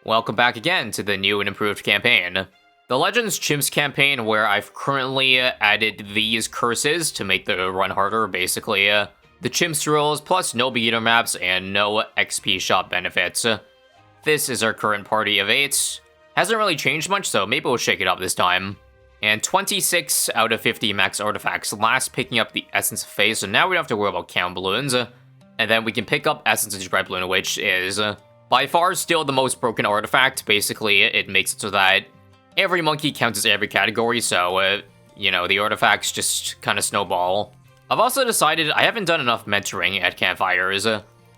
Welcome back again to the new and improved campaign. The Legends Chimps campaign, where I've currently added these curses to make the run harder, basically. The Chimps rules, plus no beginner maps and no XP shop benefits. This is our current party of 8. Hasn't really changed much, so maybe we'll shake it up this time. And 26 out of 50 max artifacts, last picking up the Essence of Phase, so now we don't have to worry about count balloons. And then we can pick up Essence of Dreadbloom, which is by far still the most broken artifact. Basically, it makes it so that every monkey counts as every category, so, you know, the artifacts just kind of snowball. I've also decided I haven't done enough mentoring at campfires.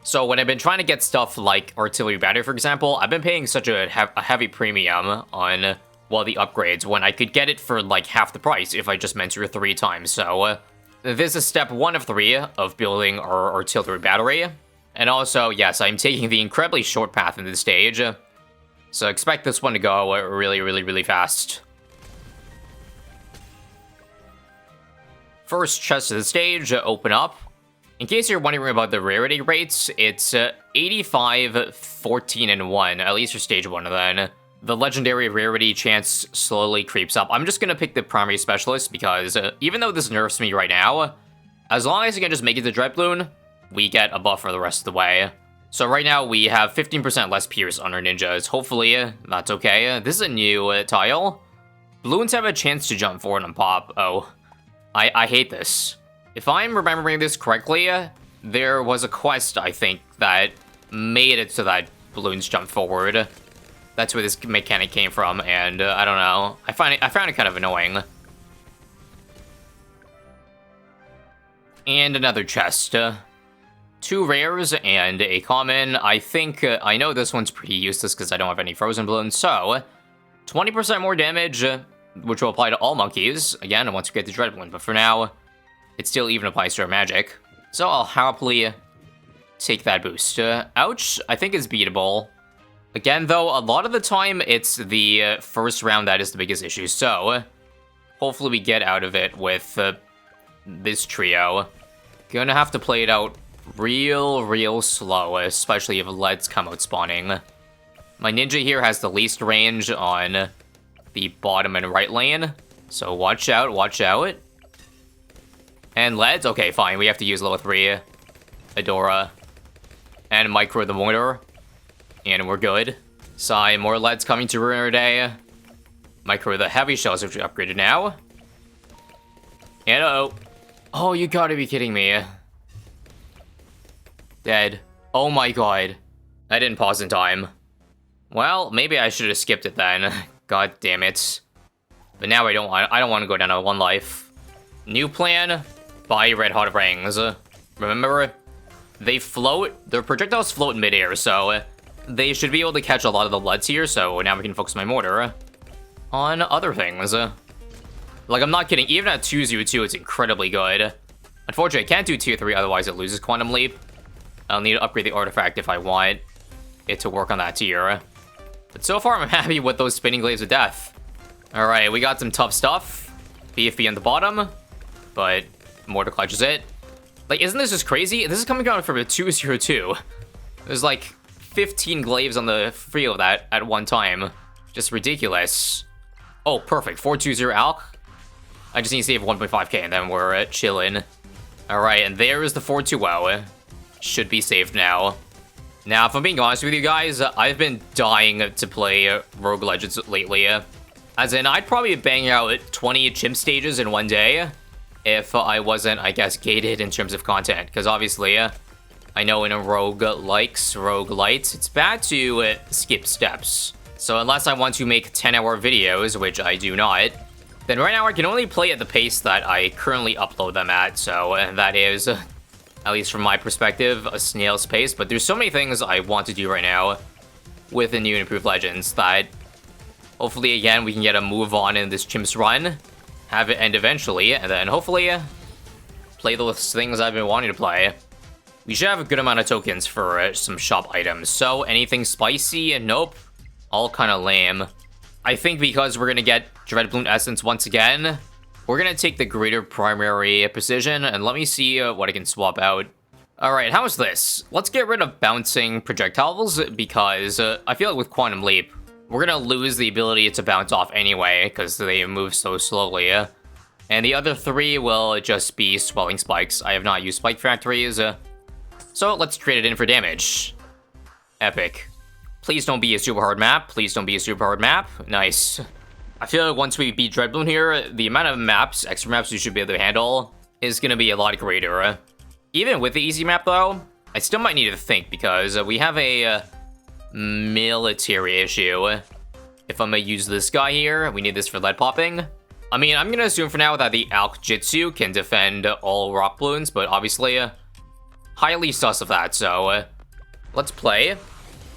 So when I've been trying to get stuff like Artillery Battery, for example, I've been paying such a heavy premium on, well, the upgrades, when I could get it for, like, half the price if I just mentor 3 times. So, this is step 1 of 3 of building our Artillery Battery. And also, yes, I'm taking the incredibly short path in this stage. So expect this one to go really fast. First chest of the stage, open up. In case you're wondering about the rarity rates, it's 85, 14, and 1, at least for stage 1 then. The legendary rarity chance slowly creeps up. I'm just gonna pick the primary specialist because even though this nerfs me right now, as long as I can just make it to Dreadbloom, we get a buff for the rest of the way. So right now we have 15% less pierce on our ninjas. Hopefully that's okay. This is a new tile. Bloons have a chance to jump forward and pop. Oh, I hate this. If I'm remembering this correctly, there was a quest, I think, that made it so that Bloons jump forward. That's where this mechanic came from, and I don't know. I found it kind of annoying. And another chest. 2 rares and a common. I think, I know this one's pretty useless because I don't have any frozen balloons, so 20% more damage, which will apply to all monkeys, again, once we get the Dreadbloom, but for now, it still even applies to our magic. So I'll happily take that boost. Ouch, I think it's beatable. Again, though, a lot of the time, it's the first round that is the biggest issue, so hopefully we get out of it with this trio. Gonna have to play it out real slow, especially if leads come out spawning. My ninja here has the least range on the bottom and right lane, so watch out, watch out. And leads, okay, fine, we have to use level 3 Adora and micro the mortar, and we're good. Sigh, more leads coming to ruin our day. Micro the heavy shells, which we upgraded now. And oh, you gotta be kidding me. Dead. Oh my god. I didn't pause in time. Well, maybe I should have skipped it then. God damn it. But now I don't want to go down to 1 life. New plan, buy red hot rings. Remember, they float, their projectiles float in midair, so they should be able to catch a lot of the leads here, so now we can focus my mortar on other things. Like, I'm not kidding, even at 202, it's incredibly good. Unfortunately, I can't do tier 3, otherwise it loses Quantum Leap. I'll need to upgrade the artifact if I want it to work on that tier. But so far, I'm happy with those spinning glaives of death. Alright, we got some tough stuff. BFB on the bottom, but mortar clutches it. Like, isn't this just crazy? This is coming out from a 202. There's like 15 glaives on the field of that at one time. Just ridiculous. Oh, perfect. 420 alch. I just need to save 1.5k and then we're chilling. Alright, and there is the 420. Should be saved now. Now, if I'm being honest with you guys, I've been dying to play Rogue Legends lately. As in, I'd probably bang out 20 chimp stages in one day if I wasn't, I guess, gated in terms of content. Because obviously, I know in a Rogue likes, Rogue lights, it's bad to skip steps. So unless I want to make 10-hour videos, which I do not, then right now I can only play at the pace that I currently upload them at. So that is, at least from my perspective, a snail's pace. But there's so many things I want to do right now with the new and improved Legends that hopefully, again, we can get a move on in this Chimps run, have it end eventually, and then hopefully play those things I've been wanting to play. We should have a good amount of tokens for some shop items. So anything spicy? Nope. All kind of lame. I think because we're going to get Dreadbloom Essence once again, we're going to take the greater primary precision, and let me see what I can swap out. Alright, how's this? Let's get rid of bouncing projectiles, because I feel like with Quantum Leap, we're gonna lose the ability to bounce off anyway, because they move so slowly. And the other 3 will just be swelling spikes. I have not used spike factories, so let's trade it in for damage. Epic. Please don't be a super hard map. Please don't be a super hard map. Nice. I feel like once we beat Dreadbloom here, the amount of maps, extra maps we should be able to handle, is gonna be a lot greater. Even with the easy map, though, I still might need to think, because we have a military issue. If I'm gonna use this guy here, we need this for lead popping. I mean, I'm gonna assume for now that the Alk Jitsu can defend all rock balloons, but obviously, highly sus of that, so let's play.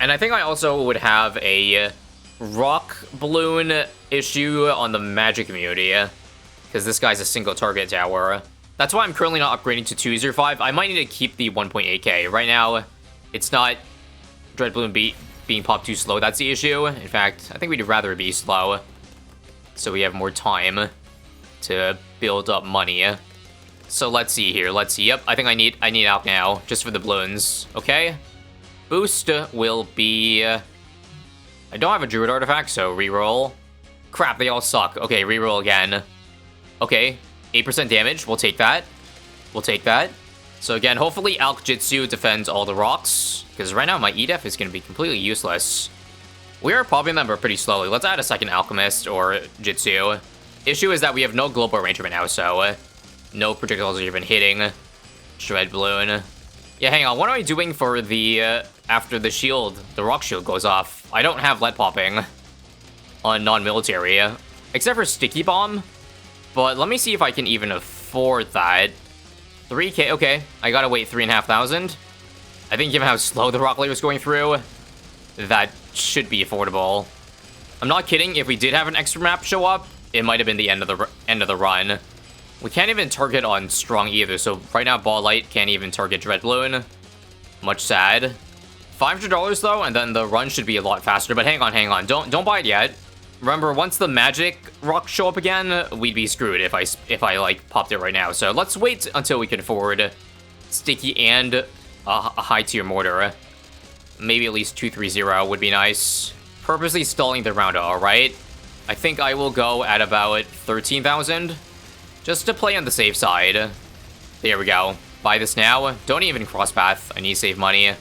And I think I also would have a rock balloon issue on the magic community, because this guy's a single target tower. That's why I'm currently not upgrading to 205. I might need to keep the 1.8k. Right now, it's not Dreadbloom being popped too slow. That's the issue. In fact, I think we'd rather be slow, so we have more time to build up money. So let's see here. Let's see. Yep, I think I need Alk now, just for the balloons. Okay. Boost will be... I don't have a Druid artifact, so reroll. Crap, they all suck. Okay, reroll again. Okay, 8% damage. We'll take that. We'll take that. So again, hopefully Alk Jitsu defends all the rocks, because right now my EDF is going to be completely useless. We are popping them pretty slowly. Let's add a second Alchemist or Jitsu. Issue is that we have no global arrangement now, so no projectiles are even hitting. Dreadbloom. Yeah, hang on. What am I doing for the, after the shield, the rock shield goes off? I don't have lead popping on non-military, except for Sticky Bomb. But let me see if I can even afford that. 3k, okay. I gotta wait 3,500. I think given how slow the rock layer is going through, that should be affordable. I'm not kidding. If we did have an extra map show up, it might have been the end of the run. We can't even target on strong either, so right now Ball Light can't even target Dreadbloom. Much sad. $500 though, and then the run should be a lot faster. But hang on. Don't buy it yet. Remember, once the magic rocks show up again, we'd be screwed if I like popped it right now. So let's wait until we can afford Sticky and a high tier mortar. Maybe at least 230 would be nice. Purposely stalling the round, alright. I think I will go at about 13,000. Just to play on the safe side. There we go. Buy this now. Don't even cross path. I need to save money.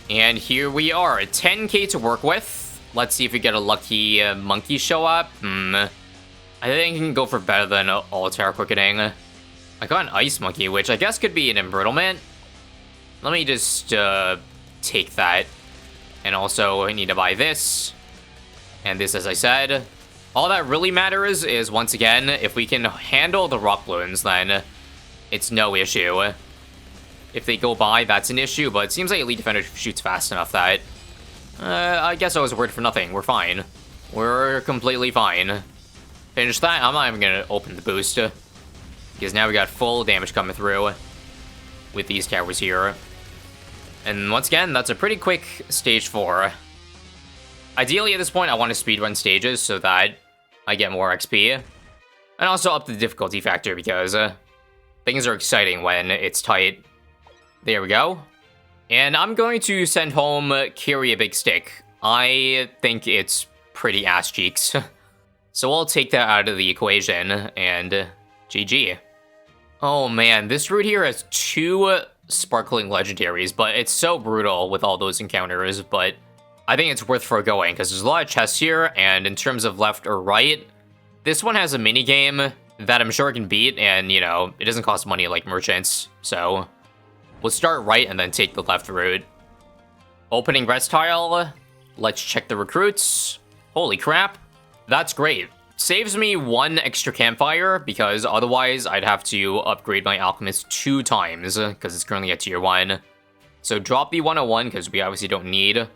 And here we are. 10k to work with. Let's see if we get a lucky monkey show up. I think I can go for better than all-terra quickening. I got an ice monkey, which I guess could be an embrittlement. Let me just take that. And also, I need to buy this. And this, as I said. All that really matters is, once again, if we can handle the rock balloons, then it's no issue. If they go by, that's an issue, but it seems like Elite Defender shoots fast enough that... I guess I was worried for nothing. We're fine. We're completely fine. Finish that. I'm not even gonna open the boost, because now we got full damage coming through with these towers here. And once again, that's a pretty quick stage 4. Ideally, at this point, I want to speedrun stages so that I get more XP. And also up the difficulty factor, because things are exciting when it's tight. There we go. And I'm going to send home Carry a Big Stick. I think it's pretty ass cheeks. So I'll take that out of the equation, and GG. Oh man, this route here has 2 sparkling legendaries, but it's so brutal with all those encounters, but I think it's worth foregoing, because there's a lot of chests here, and in terms of left or right, this one has a minigame that I'm sure I can beat, and, you know, it doesn't cost money like merchants, so we'll start right and then take the left route. Opening rest tile. Let's check the recruits. Holy crap. That's great. Saves me 1 extra campfire, because otherwise I'd have to upgrade my alchemist 2 times, because it's currently at tier 1. So drop the 101, because we obviously don't need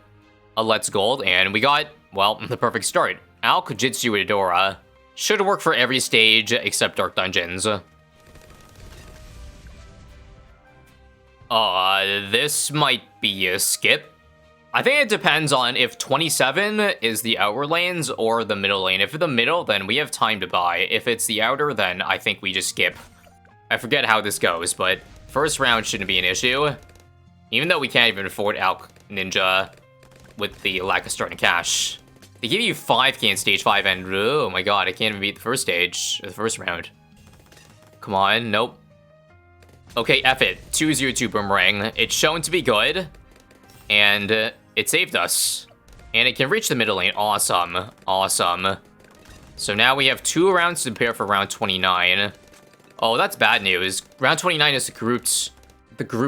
a Let's Gold, and we got, well, the perfect start. Alk Jitsu Adora. Should work for every stage except Dark Dungeons. This might be a skip. I think it depends on if 27 is the outer lanes or the middle lane. If it's the middle, then we have time to buy. If it's the outer, then I think we just skip. I forget how this goes, but first round shouldn't be an issue. Even though we can't even afford Alk Ninja with the lack of starting cash. They give you 5k in stage 5 and oh my god, I can't even beat the first stage, or the first round. Come on, nope. Okay, F it. 202 Boomerang. It's shown to be good. And it saved us. And it can reach the middle lane. Awesome. Awesome. So now we have 2 rounds to prepare for round 29. Oh, that's bad news. Round 29 is the group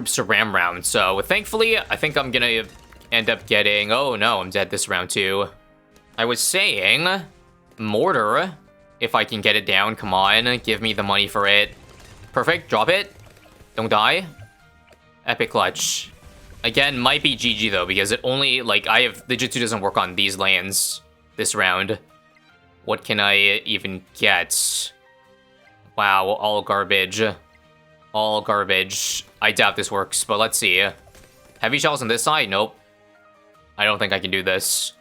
Saram round. So thankfully, I think I'm gonna end up getting... Oh no, I'm dead this round too. I was saying, Mortar, if I can get it down, come on, give me the money for it. Perfect, drop it. Don't die. Epic clutch. Again, might be GG though, because it only, like, the Jutsu doesn't work on these lanes this round. What can I even get? Wow, all garbage. All garbage. I doubt this works, but let's see. Heavy shells on this side? Nope. I don't think I can do this.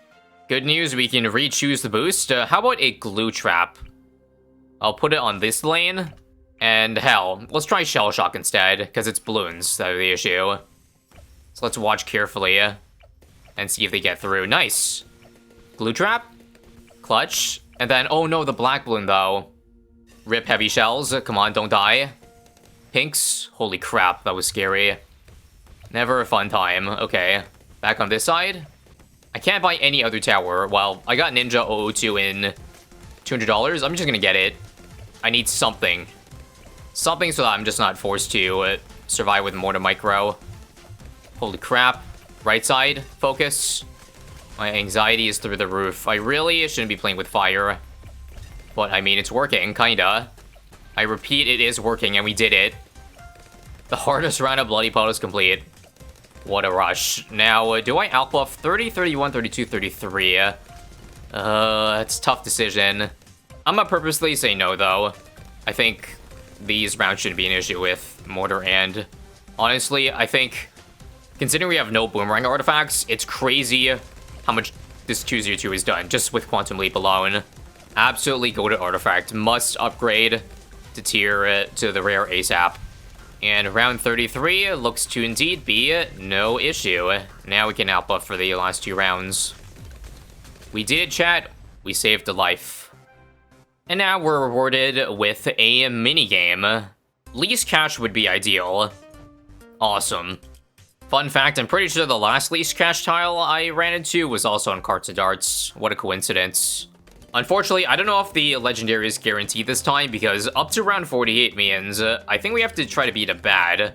Good news, we can re-choose the boost. How about a glue trap? I'll put it on this lane. And hell, let's try Shell Shock instead, because it's balloons that are the issue. So let's watch carefully and see if they get through. Nice. Glue trap. Clutch. And then, oh no, the black balloon though. Rip heavy shells. Come on, don't die. Pinks. Holy crap, that was scary. Never a fun time. Okay, back on this side. I can't buy any other tower. Well, I got Ninja 002 in $200. I'm just gonna get it. I need something. Something so that I'm just not forced to survive with more to micro. Holy crap. Right side, focus. My anxiety is through the roof. I really shouldn't be playing with fire. But, I mean, it's working, kinda. I repeat, it is working, and we did it. The hardest round of Bloody Puddle is complete. What a rush. Now, do I outbuff 30, 31, 32, 33? It's a tough decision. I'm gonna purposely say no, though. I think these rounds shouldn't be an issue with Mortar, and honestly, I think, considering we have no Boomerang artifacts, it's crazy how much this 202 is done, just with Quantum Leap alone. Absolutely goated artifact. Must upgrade to tier to the rare ASAP. And round 33 looks to indeed be no issue. Now we can outbuff for the last 2 rounds. We did, chat. We saved a life. And now we're rewarded with a minigame. Least cash would be ideal. Awesome. Fun fact, I'm pretty sure the last least cash tile I ran into was also on Cards and Darts. What a coincidence. Unfortunately, I don't know if the legendary is guaranteed this time, because up to round 48 means I think we have to try to beat a bad.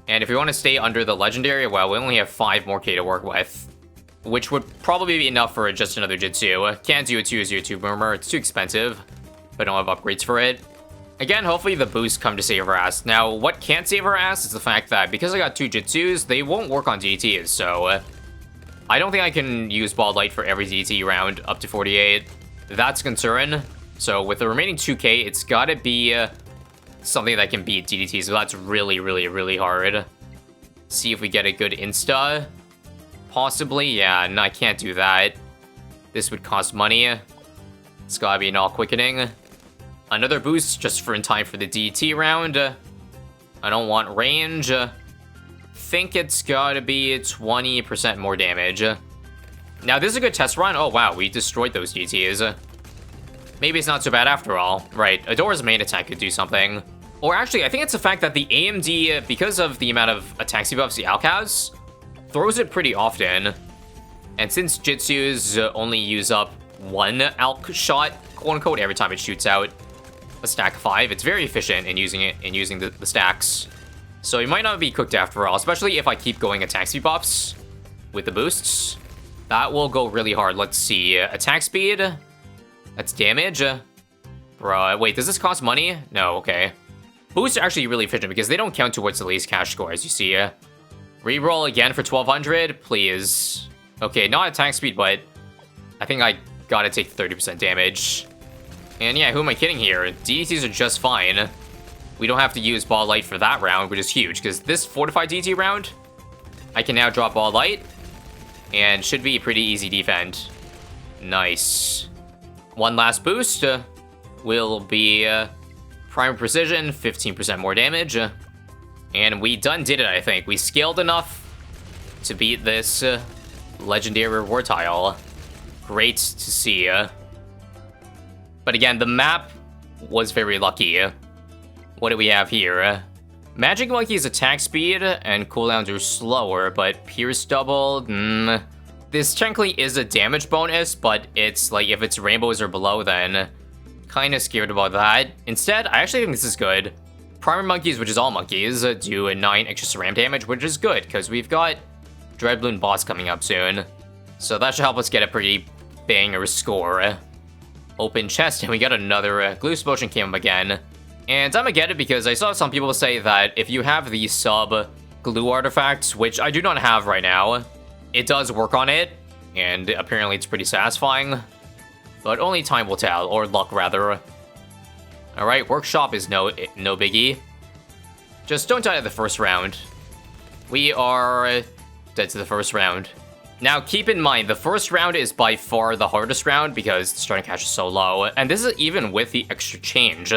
And if we want to stay under the legendary, well, we only have 5 more K to work with, which would probably be enough for just another Jitsu. Can't do a 202 Boomer, it's too expensive, but I don't have upgrades for it. Again, hopefully the boosts come to save our ass. Now, what can't save our ass is the fact that because I got 2 Jitsus, they won't work on DTs, so I don't think I can use Ball Light for every DT round up to 48. That's a concern. So with the remaining 2K, it's gotta be something that can beat DDT, so that's really, really, really hard. See if we get a good insta. Possibly, yeah, no, I can't do that. This would cost money. It's gotta be an all quickening. Another boost just for in time for the DT round. I don't want range. Think it's gotta be 20% more damage. Now this is a good test run. Oh wow, we destroyed those DTs. Maybe it's not so bad after all. Right, Adora's main attack could do something. Or actually, I think it's the fact that the AMD, because of the amount of attacks buffs the Alk has, throws it pretty often. And since Jitsus only use up 1 Alk shot, quote unquote, every time it shoots out a stack of 5, it's very efficient in using it, in using the stacks. So it might not be cooked after all, especially if I keep going attack speed buffs with the boosts. That will go really hard. Let's see. Attack speed. That's damage. Bro, wait, does this cost money? No, okay. Boosts are actually really efficient because they don't count towards the least cash score, as you see. Reroll again for 1200, please. Okay, not attack speed, but I think I gotta take 30% damage. And yeah, who am I kidding here? DDTs are just fine. We don't have to use Ball Light for that round, which is huge, because this Fortified DT round, I can now drop Ball Light, and should be a pretty easy defend. Nice. One last boost will be Primer Precision, 15% more damage. And we did it, I think. We scaled enough to beat this legendary reward tile. Great to see. But again, the map was very lucky. What do we have here? Magic Monkey's attack speed and cooldowns are slower, but Pierce double, This technically is a damage bonus, but it's like if it's rainbows or below, then kind of scared about that. Instead, I actually think this is good. Primer Monkeys, which is all monkeys, do a 9 extra SRAM damage, which is good, because we've got Dreadbloom boss coming up soon. So that should help us get a pretty banger score. Open chest, and we got another Glue Explosion came up again. And I'm gonna get it because I saw some people say that if you have the sub glue artifacts, which I do not have right now, it does work on it, and apparently it's pretty satisfying. But only time will tell, or luck rather. Alright, Workshop is no biggie. Just don't die at the first round. We are dead to the first round. Now, keep in mind, the first round is by far the hardest round because the starting cash is so low. And this is even with the extra change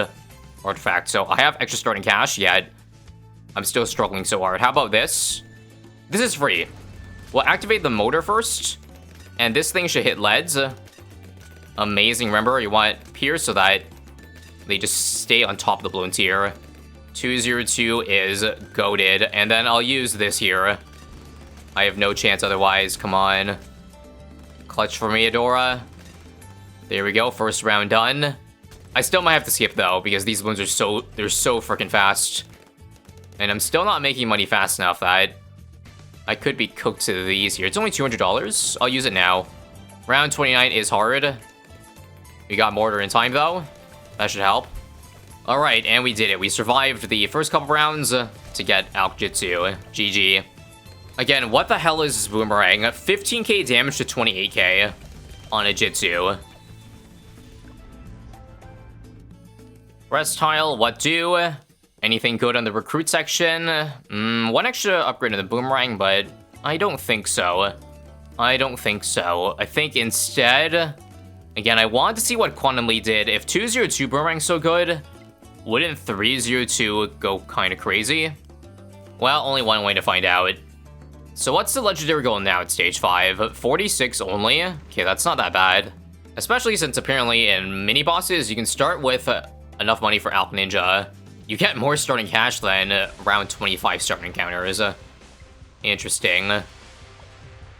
artifact. So I have extra starting cash, yet I'm still struggling so hard. How about this? This is free. We'll activate the motor first, and this thing should hit leads. Amazing. Remember, you want Pierce so that they just stay on top of the balloon tier. 202 is goated, and then I'll use this here. I have no chance otherwise. Come on. Clutch for me, Adora. There we go. First round done. I still might have to skip, though, because these balloons are they're so freaking fast. And I'm still not making money fast enough that I could be cooked to these here. It's only $200. I'll use it now. Round 29 is hard. We got Mortar in time, though. That should help. Alright, and we did it. We survived the first couple rounds to get Alkjitsu. GG. Again, what the hell is this Boomerang? 15k damage to 28k on a Jitsu. Rest tile, what do? Anything good on the recruit section? One extra upgrade in the Boomerang, but I don't think so. I don't think so. I think instead... Again, I wanted to see what Quantum Lead did. If 202 Boomerang's so good, wouldn't 302 go kind of crazy? Well, only one way to find out. So what's the legendary goal now at stage 5? 46 only? Okay, that's not that bad. Especially since apparently in mini-bosses, you can start with enough money for Alp Ninja. You get more starting cash than around 25 starting encounters. Interesting.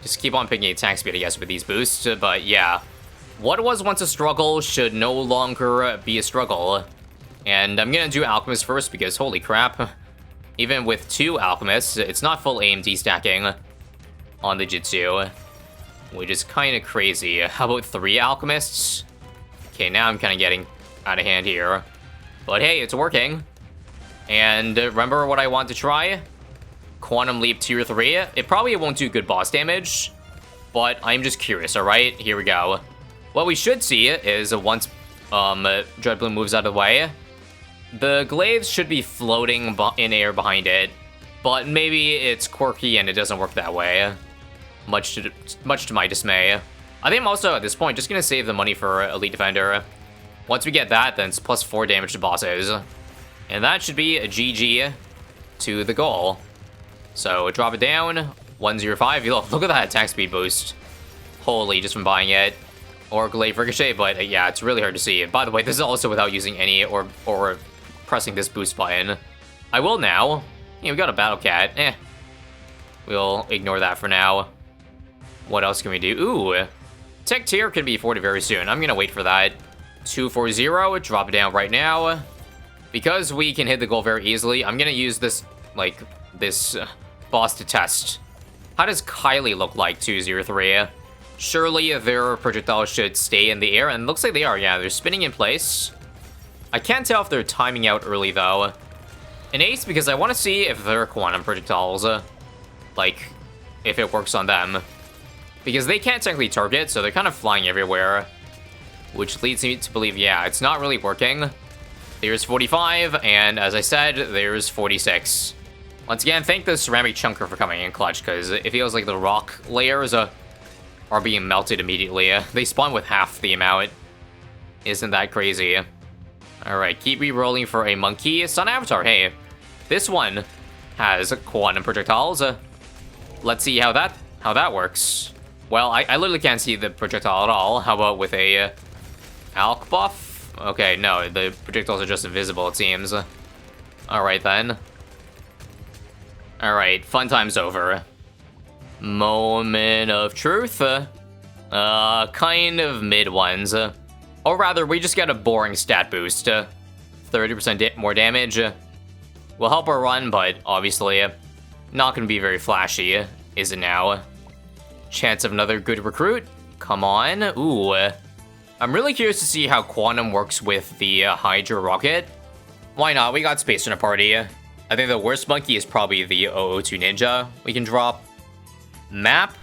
Just keep on picking attack speed, I guess, with these boosts, but yeah. What was once a struggle should no longer be a struggle. And I'm gonna do Alchemist first because holy crap. Even with 2 Alchemists, it's not full AMD stacking on the Jitsu, which is kind of crazy. How about 3 Alchemists? Okay, now I'm kind of getting out of hand here. But hey, it's working. And remember what I want to try? Quantum Leap Tier 3. It probably won't do good boss damage, but I'm just curious, alright? Here we go. What we should see is once Dreadbloom moves out of the way, the glaives should be floating in air behind it, but maybe it's quirky and it doesn't work that way. Much to my dismay. I think I'm also, at this point, just gonna save the money for Elite Defender. Once we get that, then it's plus 4 damage to bosses. And that should be a GG to the goal. So, drop it down, 105. Look at that attack speed boost. Holy, just from buying it. Or Glaive Ricochet, but yeah, it's really hard to see. By the way, this is also without using any or pressing this boost button. I will now. Yeah, we got a Battle Cat. We'll ignore that for now. What else can we do? Ooh, Tech Tier could be 40 very soon. I'm gonna wait for that. 240, drop it down right now. Because we can hit the goal very easily, I'm gonna use this, like, this boss to test. How does Kylie look like, 203? Surely their projectiles should stay in the air, and it looks like they are, yeah, they're spinning in place. I can't tell if they're timing out early, though. An ace, because I want to see if they're quantum projectiles, like, if it works on them. Because they can't technically target, so they're kind of flying everywhere. Which leads me to believe, yeah, it's not really working. There's 45, and as I said, there's 46. Once again, thank the Ceramic Chunker for coming in clutch, because it feels like the rock layers are being melted immediately. They spawn with half the amount. Isn't that crazy? Alright, keep re-rolling for a monkey. Sun Avatar, hey. This one has quantum projectiles. let's see how that works. Well, I literally can't see the projectile at all. How about with a alk buff? Okay, no, the projectiles are just invisible, it seems. Alright then. Alright, fun time's over. Moment of truth. Kind of mid ones. Or rather, we just got a boring stat boost. 30% more damage. Will help our run, but obviously not gonna be very flashy, is it now? Chance of another good recruit? Come on. Ooh. I'm really curious to see how Quantum works with the Hydra rocket. Why not? We got space in a party. I think the worst monkey is probably the 002 Ninja we can drop. Map?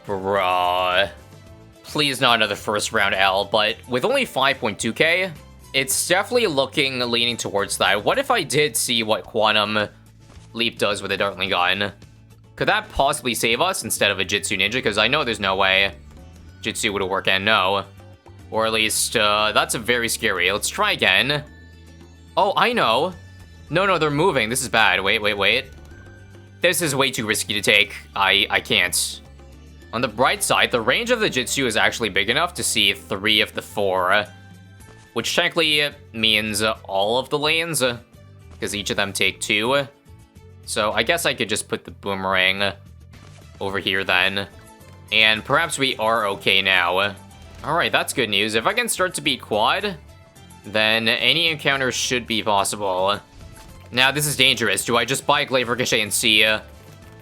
Bruh. Please not another first round L, but with only 5.2k, it's definitely leaning towards that. What if I did see what Quantum Leap does with a Dartling gun? Could that possibly save us instead of a Jitsu Ninja? Because I know there's no way Jitsu would work, and no. Or at least, that's very scary. Let's try again. Oh, I know. No, they're moving. This is bad. Wait. This is way too risky to take. I can't. On the bright side, the range of the Jitsu is actually big enough to see 3 of the 4. Which technically means all of the lanes, because each of them take 2. So I guess I could just put the boomerang over here then. And perhaps we are okay now. Alright, that's good news. If I can start to beat quad, then any encounter should be possible. Now, this is dangerous. Do I just buy Glaive Ricochet and see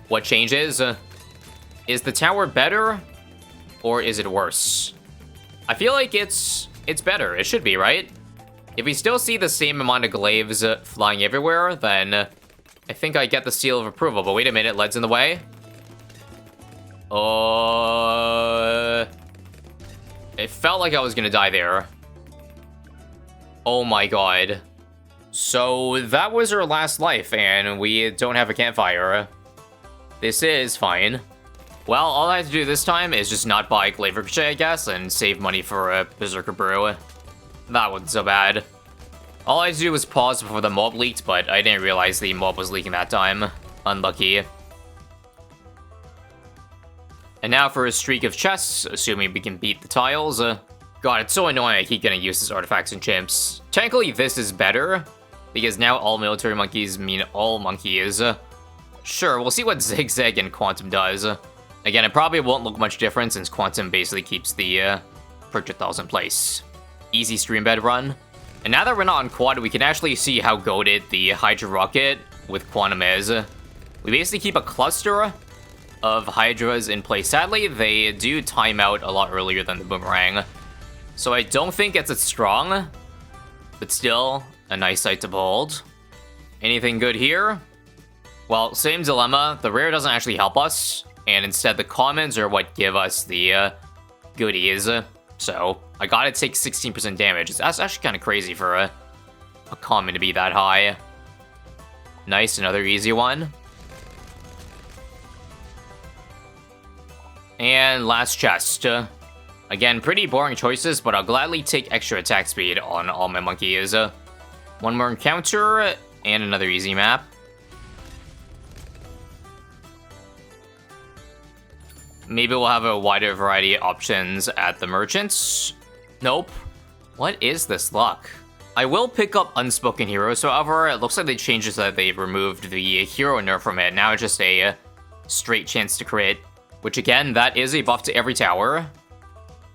what changes? Is the tower better, or is it worse? I feel like it's better. It should be, right? If we still see the same amount of glaives flying everywhere, then I think I get the seal of approval. But wait a minute, lead's in the way. It felt like I was gonna die there. Oh my god. So that was our last life, and we don't have a campfire. This is fine. Well, all I have to do this time is just not buy Glaive Ricochet, I guess, and save money for a Berserker Brew. That wasn't so bad. All I had to do was pause before the mob leaked, but I didn't realize the mob was leaking that time. Unlucky. And now for a streak of chests, assuming we can beat the tiles. God, it's so annoying I keep getting useless artifacts and chimps. Technically, this is better, because now all military monkeys mean all monkeys. Sure, we'll see what Zigzag and Quantum does. Again, it probably won't look much different since Quantum basically keeps the projectiles in place. Easy stream bed run. And now that we're not on quad, we can actually see how goated the Hydra rocket with Quantum is. We basically keep a cluster of Hydras in place. Sadly, they do time out a lot earlier than the Boomerang. So I don't think it's as strong, but still a nice sight to behold. Anything good here? Well, same dilemma. The rare doesn't actually help us, and instead the commons are what give us the goodies. So I gotta take 16% damage. That's actually kind of crazy for a common to be that high. Nice, another easy one. And last chest. Again, pretty boring choices, but I'll gladly take extra attack speed on all my monkeys. One more encounter, and another easy map. Maybe we'll have a wider variety of options at the merchants. Nope. What is this luck? I will pick up Unspoken Heroes, however. It looks like they changed it so that they removed the hero nerf from it. Now it's just a straight chance to crit. Which again, that is a buff to every tower.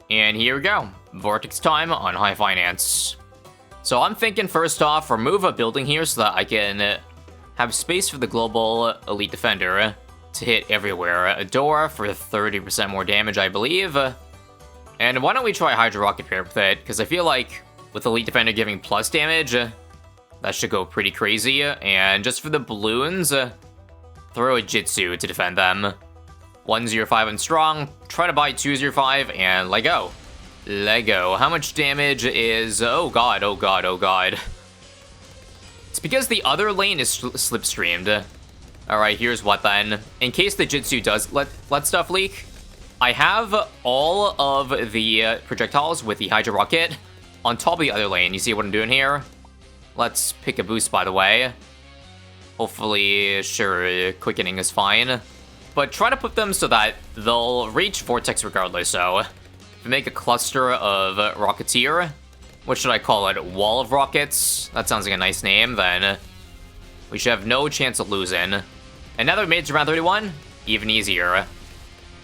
And here we go. Vortex time on High Finance. So I'm thinking first off, remove a building here so that I can have space for the Global Elite Defender to hit everywhere. A door for 30% more damage, I believe. And why don't we try Hydra Rocket paired with it? Because I feel like with Elite Defender giving plus damage, that should go pretty crazy. And just for the balloons, throw a Jitsu to defend them. 105 and strong, try to buy 205, and Lego. Lego. How much damage is... Oh god. It's because the other lane is slipstreamed. Alright, here's what then. In case the Jitsu does let stuff leak, I have all of the projectiles with the Hydra Rocket on top of the other lane. You see what I'm doing here? Let's pick a boost, by the way. Hopefully, sure, quickening is fine. but try to put them so that they'll reach Vortex regardless. So, if we make a cluster of Rocketeer, what should I call it? Wall of Rockets? That sounds like a nice name, then we should have no chance of losing. And now that we made it to round 31, even easier.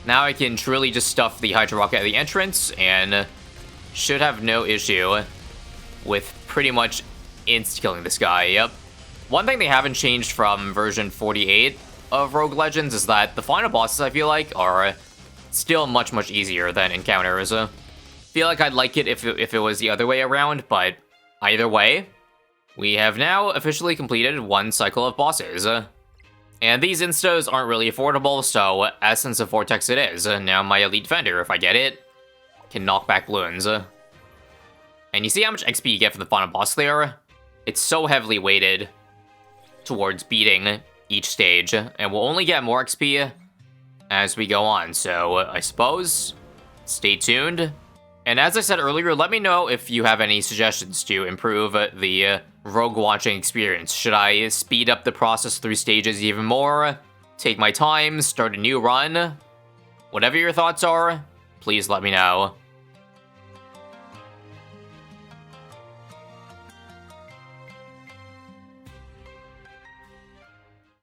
Now I can truly just stuff the Hydro Rocket at the entrance, and should have no issue with pretty much insta-killing this guy, yep. One thing they haven't changed from version 48 of Rogue Legends is that the final bosses, I feel like, are still much, much easier than encounters. Feel like I'd like it if it was the other way around, but either way, we have now officially completed one cycle of bosses. And these instas aren't really affordable, so Essence of Vortex it is. Now my Elite Defender, if I get it, can knock back Bloons. And you see how much XP you get from the final boss there? It's so heavily weighted towards beating each stage, and we'll only get more XP as we go on, so I suppose stay tuned. And as I said earlier, let me know if you have any suggestions to improve the Rogue watching experience. Should I speed up the process through stages even more? Take my time, start a new run? Whatever your thoughts are, please let me know.